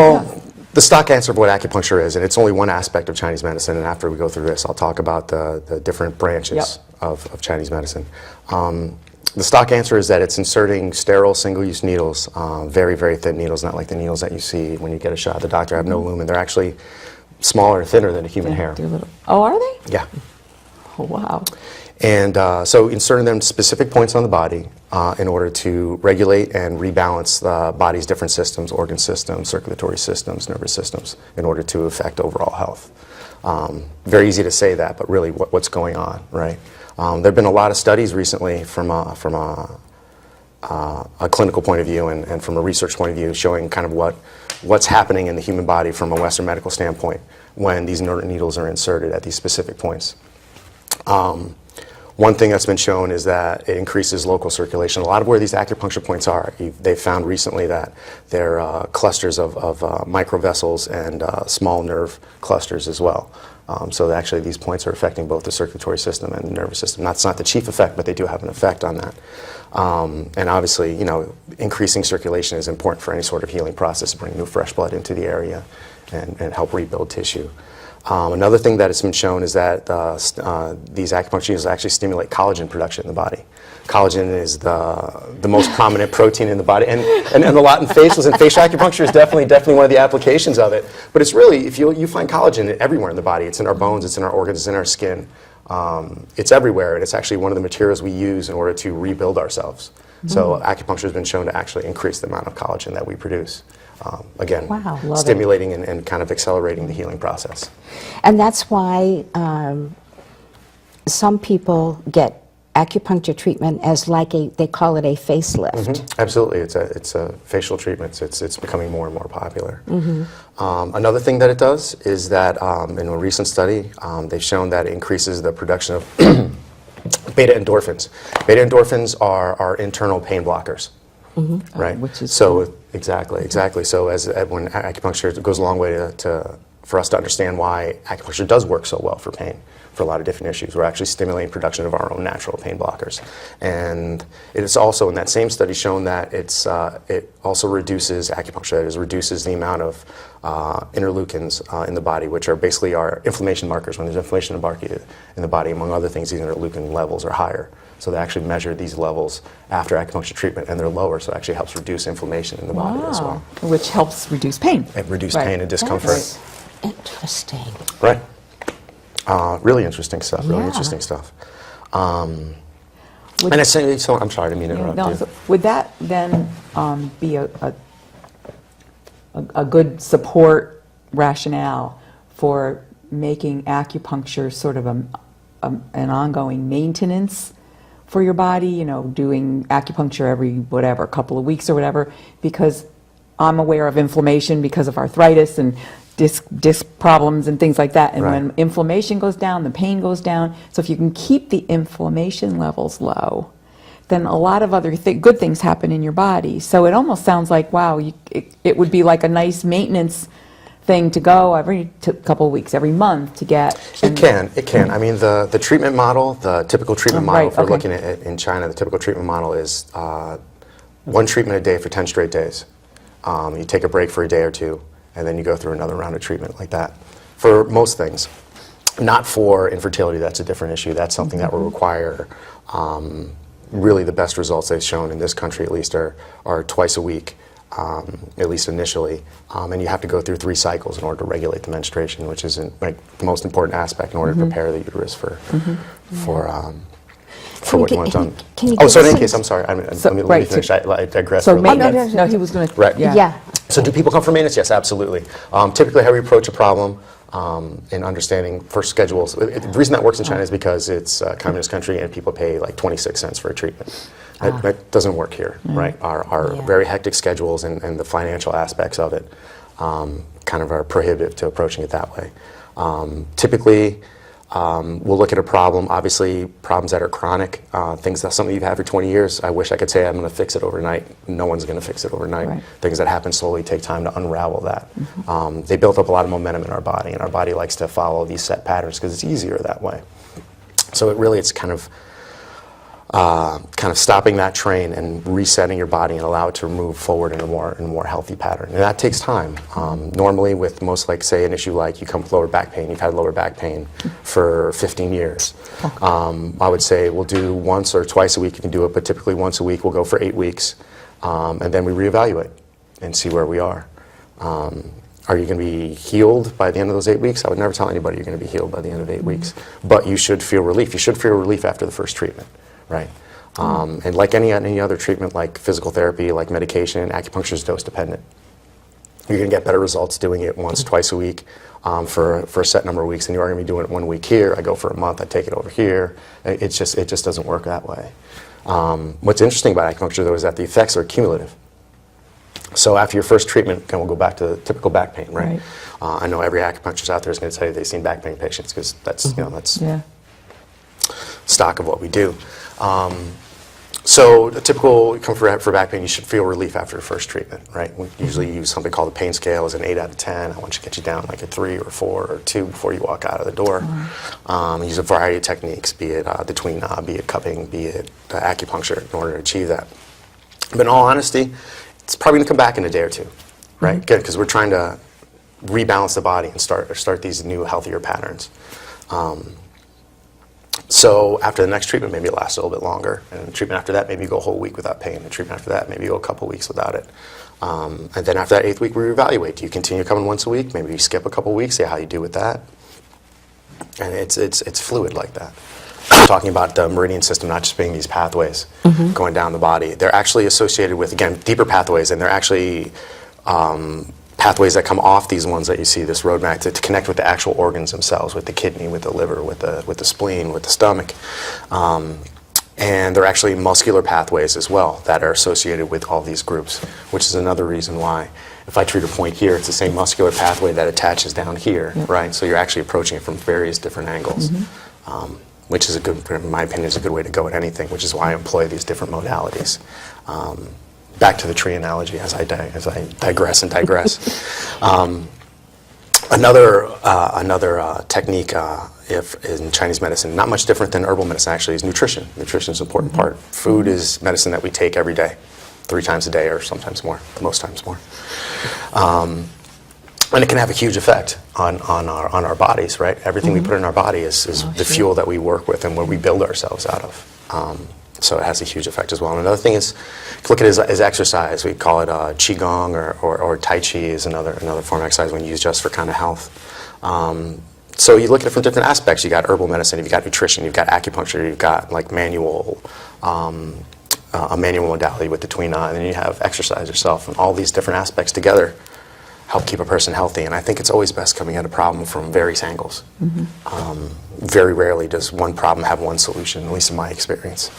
Well, the stock answer of what acupuncture is, and it's only one aspect of Chinese medicine, and after we go through this, I'll talk about the different branches of Chinese medicine. The stock answer is that it's inserting sterile single-use needles, very, very thin needles, not like the needles that you see when you get a shot at the doctor, have no lumen. They're actually smaller and thinner than a human hair. Oh, are they? Yeah. Oh, wow. And so inserting them specific points on the body in order to regulate and rebalance the body's different systems, organ systems, circulatory systems, nervous systems, in order to affect overall health. Very easy to say that, but really what's going on, right? There have been a lot of studies recently from a clinical point of view and from a research point of view showing kind of what's happening in the human body from a Western medical standpoint when these needles are inserted at these specific points. One thing that's been shown is that it increases local circulation. A lot of where these acupuncture points are, they've found recently that they're clusters of microvessels and small nerve clusters as well. So actually these points are affecting both the circulatory system and the nervous system. That's not the chief effect, but they do have an effect on that. And obviously, you know, increasing circulation is important for any sort of healing process to bring new fresh blood into the area and help rebuild tissue. Another thing that has been shown is that these acupuncture needles actually stimulate collagen production in the body. Collagen is the most prominent protein in the body, and a lot in facials, and facial acupuncture is definitely one of the applications of it. But it's really, if you find collagen everywhere in the body. It's in our bones, it's in our organs, it's in our skin. It's everywhere, and it's actually one of the materials we use in order to rebuild ourselves. So acupuncture has been shown to actually increase the amount of collagen that we produce. Again, stimulating and kind of accelerating the healing process. And that's why some people get acupuncture treatment as like they call it a facelift. Absolutely, it's a facial treatment. It's becoming more and more popular. Another thing that it does is that in a recent study, they've shown that it increases the production of beta endorphins. Beta endorphins are internal pain blockers. Right. Which is so exactly. So when acupuncture, it goes a long way for us to understand why acupuncture does work so well for pain, for a lot of different issues. We're actually stimulating production of our own natural pain blockers, and it is also in that same study shown that it also reduces acupuncture. That is, reduces the amount of interleukins in the body, which are basically our inflammation markers. When there's inflammation in the body, among other things, these interleukin levels are higher. So they actually measure these levels after acupuncture treatment, and they're lower, so it actually helps reduce inflammation in the body as well. Which helps reduce pain. And reduce pain and discomfort. That's interesting. Right. Really interesting stuff, really interesting stuff. And I say, so I'm sorry, I didn't mean to interrupt you. So would that then be a good support rationale for making acupuncture sort of an ongoing maintenance for your body, you know, doing acupuncture every whatever, couple of weeks or whatever, because I'm aware of inflammation because of arthritis and disc problems and things like that. And when inflammation goes down, the pain goes down. So if you can keep the inflammation levels low, then a lot of other good things happen in your body. So it almost sounds like, wow, it would be like a nice maintenance thing to go every couple of weeks, every month to get. It can. I mean, the treatment model, the typical treatment model, if we're looking at it in China, the typical treatment model is one treatment a day for 10 straight days. You take a break for a day or two, and then you go through another round of treatment like that. For most things. Not for infertility, that's a different issue. That's something that will require, really the best results they've shown in this country at least are twice a week. At least initially, and you have to go through 3 cycles in order to regulate the menstruation, which is the most important aspect in order to prepare the uterus for what you want done. So in any case, I'm sorry, let me finish. I digress. So maintenance. No, he was going to. Right. Yeah. So do people come for maintenance? Yes, absolutely. Typically, how we approach a problem in understanding first schedules. The reason that works in China is because it's a communist country and people pay like 26 cents for a treatment. That doesn't work here, right? Our very hectic schedules and the financial aspects of it kind of are prohibitive to approaching it that way. Typically, we'll look at a problem, obviously problems that are chronic, something you've had for 20 years. I wish I could say I'm going to fix it overnight. No one's going to fix it overnight. Things that happen slowly take time to unravel that. They built up a lot of momentum in our body, and our body likes to follow these set patterns because it's easier that way. So it's kind of kind of stopping that train and resetting your body and allow it to move forward in a more healthy pattern. And that takes time. Normally with most, like say an issue like you come with lower back pain, you've had lower back pain for 15 years. I would say we'll do once or twice a week you can do it, but typically once a week we'll go for 8 weeks. And then we reevaluate and see where we are. Are you going to be healed by the end of those 8 weeks? I would never tell anybody you're going to be healed by the end of 8 weeks. But you should feel relief. You should feel relief after the first treatment, right? And like any other treatment, like physical therapy, like medication, acupuncture is dose dependent. You're going to get better results doing it once, twice a week for a set number of weeks, and you are going to be doing it 1 week here. I go for a month. I take it over here. It just doesn't work that way. What's interesting about acupuncture, though, is that the effects are cumulative. So after your first treatment, and we'll go back to typical back pain, right? I know every acupuncturist out there is going to tell you they've seen back pain patients because that's that's stock of what we do. So a typical, come for back pain, you should feel relief after the first treatment, right? We usually use something called the pain scale as an 8 out of 10. I want you to get you down like a 3 or 4 or 2 before you walk out of the door. Use a variety of techniques, be it be it cupping, be it acupuncture, in order to achieve that. But in all honesty, it's probably going to come back in a day or two, right? Again, because we're trying to rebalance the body and start these new, healthier patterns. So after the next treatment, maybe it lasts a little bit longer. And the treatment after that, maybe you go a whole week without pain. The treatment after that, maybe you go a couple weeks without it. And then after that 8th week, we reevaluate. Do you continue coming once a week? Maybe you skip a couple weeks, see how you do with that. And it's fluid like that. I'm talking about the meridian system not just being these pathways going down the body. They're actually associated with, again, deeper pathways, and they're actually pathways that come off these ones that you see, this roadmap, to connect with the actual organs themselves, with the kidney, with the liver, with the spleen, with the stomach. And they're actually muscular pathways as well that are associated with all these groups, which is another reason why if I treat a point here, it's the same muscular pathway that attaches down here, right? So you're actually approaching it from various different angles. Which is in my opinion, is a good way to go at anything, which is why I employ these different modalities. Back to the tree analogy as I digress and digress. Another technique if in Chinese medicine, not much different than herbal medicine actually, is nutrition. Nutrition is an important part. Food is medicine that we take every day, 3 times a day or sometimes more, most times more. And it can have a huge effect on our bodies, right? Everything we put in our body is the fuel that we work with and what we build ourselves out of. So it has a huge effect as well. And another thing is, look at it as exercise. We call it qigong or tai chi is another form of exercise when used just for kind of health. So you look at it from different aspects. You got herbal medicine, you've got nutrition, you've got acupuncture, you've got like a manual modality with the tuina, and then you have exercise yourself, and all these different aspects together help keep a person healthy. And I think it's always best coming at a problem from various angles. Very rarely does one problem have one solution, at least in my experience.